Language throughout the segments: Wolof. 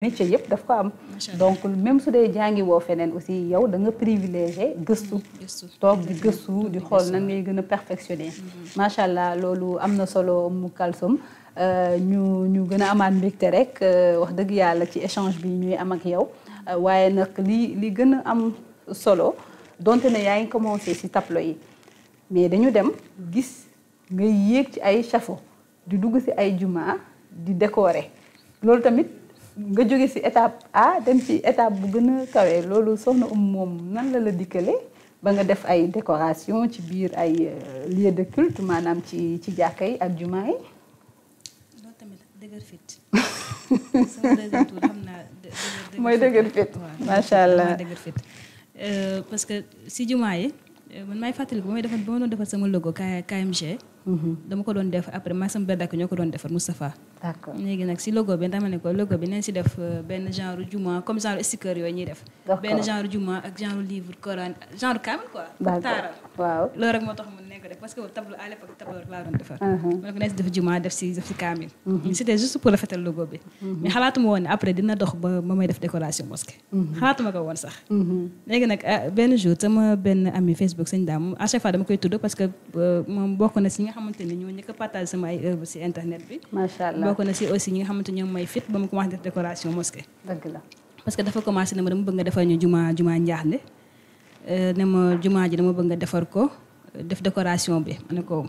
métier yëpp daf ko am donc même su dee jàngi woo feneen aussi yow da nga privilégié gëstu toog di gëstu di xool nan ngay gën a perfectionner macha allah loolu am na solo mu Kalsoum ñu gën a amaat mbégte rek wax dëgg yàlla ci échange bi ñuy am ak yow waaye nag li gën a am solo donte ne yaa ngi commencé ci tableau yi mais dañu dem gis ngay yéeg ci ay chafaud di dugg ci ay juma di décorer loolu tamit nga jóge ci étape A dem ci étape bu gën a kawe loolu soxna moom nan la dikkale ba nga def ay décoration ci biir ay lieu de culte maanaam ci jàkka yi ak juma yi. loolu tamit dëgër fit. sama deuxième tour xam naa mooy dëgër fit macha allah dëgër fit parce que ci juma yi man may fàttaliku ba ma doon defar sama logo KMG. dama ko doon def après maa sama benn ñoo ko doon defar Moustapha. d'accord léegi nag si logo bi dama ne ko logo bi nañ si def benn genre juma comme genre sticker yooyu ñuy def. benn genre juma ak genre livre Coran genre kaamil quoi. taaral waaw loolu rek moo tax mu nekk def parce que tableau à l'époque tableau rek laa doon defar. ma ne ko nañ si def juma def si kaamil. c'était juste pour rafetal logo bi. mais xalaatuma woon ne après dina dox ba may def décoration mosquée. xalaatuma ko woon sax. léegi nag benn jour sama benn ami Facebook sëñ Dame à chaque fois dama koy tudd parce que moom bokk na si nga xamante ni ñoo njëkk a partage sama ay œuvre si internet bi. macha allah bokk na si aussi ñi nga xamante ñoom may fit ba mu commencé def décoration mosquée. dëgg la parce que dafa commencé ne ma dama bëgg nga defar ñu juma njaaxle ne ma juma ji dama bëgg nga defar ko def décoration bi ma ne ko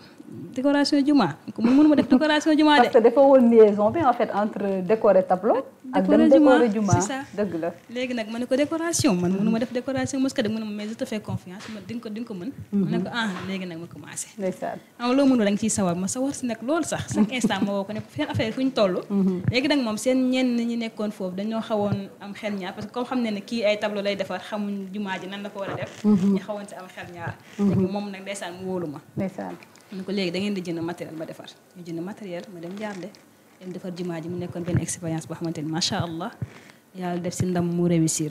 décoration juma ko mënuma def décoration juma de. parce que dafa woon liaison bi en fait entre décorer tableau. ak dem décorer juma c'est ça dëgg la. léegi nag ma ne ko décoration man mënuma def décoration mosquée de mu ne ma mais je te fais confiance ma di nga ko mën. ma ne ko léegi nag ma commencé. ndeysaan am loo mënul da nga ciy sawar ma sawar si nag loolu sax chaque instant ma woo ko ne seen affaire fu ñu toll. léegi nag moom seen ñenn ñi nekkoon foofu dañoo xawoon am xel ñaar parce que comme xam ne ne kii ay tableau lay defar xamuñ jumaa ji nan la ko war a def. ñu xawoon si am xel ñaar. léegi moom nag ndeysaan mu wóolu ma. ndeysaan ñu ko léegi da ngeen di jënd matériel ma defar ñu jënd matériel ma dem jaarde dem defar jumaa ji mu nekkoon benn expérience boo xamante ni macha allah yàlla def si ndam mu réussir.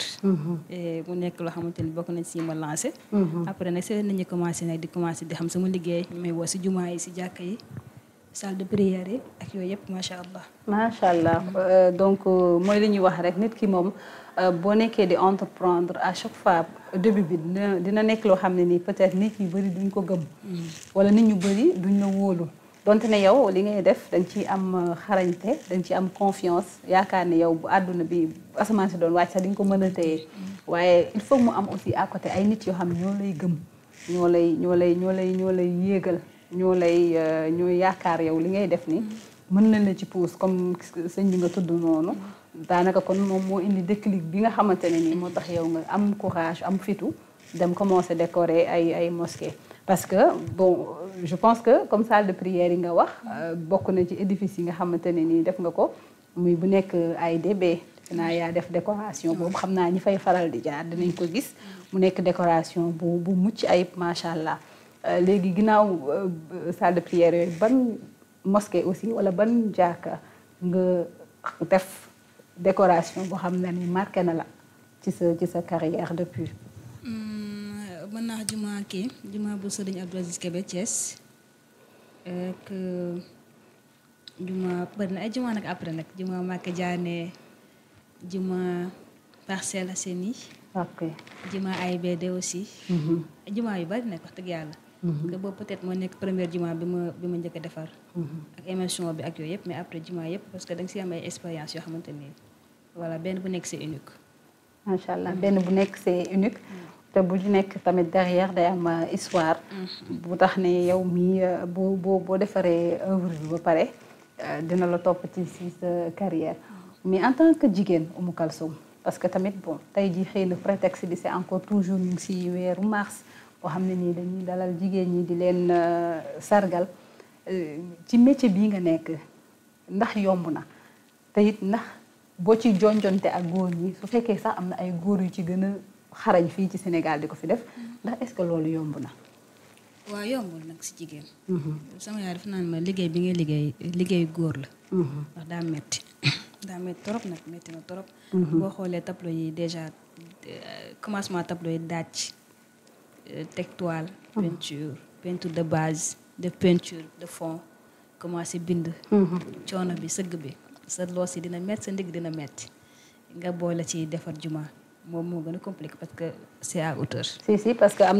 mu nekk loo xamante ni bokk nañ si ma lancé. après nag seen nañu commencé nag di xam sama liggéey ñu may woo si jumaa yi si jàkka yi salle de prière yi ak yooyu yëpp macha allah. macha allah donc mooy li ñuy wax rek nit ki moom boo nekkee di entreprendre à chaque fois début bi dina nekk loo xam ne nii peut-être nit ñu bëri duñ ko gëm. wala nit ñu bëri duñ la wóolu. donte ne yow li ngay def dañ ciy am xarañte dañ ciy am confiance yaakaar ne yow bu àdduna bi asamaan si doon wàcc sax di nga ko mën a téye waaye il faut mu am aussi à côté ay nit yoo xam ne ñoo lay gëm ñoo lay yéegal ñoo yaakaar yow li ngay def ni mën nañ la ci pousse comme sëñ bi nga tudd noonu daanaka kon moom moo indi déclic bi nga xamante ne nii moo tax yow nga am courage am fitu dem commencer décorer ay mosquée parce que bon je pense que comme salle de prière yi nga wax bokk na ci édifice yi nga xamante ne nii def nga ko muy bu nekk AIBD naa yaa def décoration boobu xam naa ñi fay faral di jaar dinañ ko gis mu nekk décoration bu mucc ayib macha allah léegi ginnaaw salle de prière yooyu ban mosquée aussi wala ban jàkka nga def décoration boo xam ne ni marqué na la ci sa carrière depuis. mën naa juma bu Sëriñ Abdou Aziz Kébé Thiès ak juma bëri na ay juma nag après nag juma Maka Diané juma Parcelles Assainies ok juma AIBD aussi juma yu bari nag wax dëgg yàlla que boobu peut-être moo nekk première juma bi ma njëkk a defar ak émission bi ak yooyu yëpp mais après juma yëpp parce que da nga si am ay expérience yoo xamante ni voilà benn bu nekk c'est unique macha allah benn bu nekk c'est unique te bu ñu nekk tamit derrière day am histoire bu tax ne yow mii boo defaree œuvre bi ba pare dina la topp ci sa carrière mais en tant que jigéen Oumou Kalsoum parce que tamit bon tey jii xëy na prétexte bi c'est encore toujours ñu ngi si weeru mars boo xam ne nii dañuy dalal jigéen ñi di leen sargal ci métier bii nga nekk ndax yomb na te it ndax boo ci jonjonte ak góor ñi su fekkee sax am na ay góor yu ci gën a xarañ fii ci Sénégal di ko fi def ndax est-ce que loolu yomb na. waaw yombul nag si jigéen. sama yaay dafa naan ma liggéey bi ngay liggéey góor la. ndax daa metti trop nag metti na trop. boo xoolee tableau yi déjà commencement tableau yi daaj teg toile. peinture de base de peinture de fond commencé bind. coono bi sëgg bi sa loos yi dina metti sa ndigg dina metti nga boole ci defar juma moom moo gën a compliqué parce que c'est à hauteur. si parce que am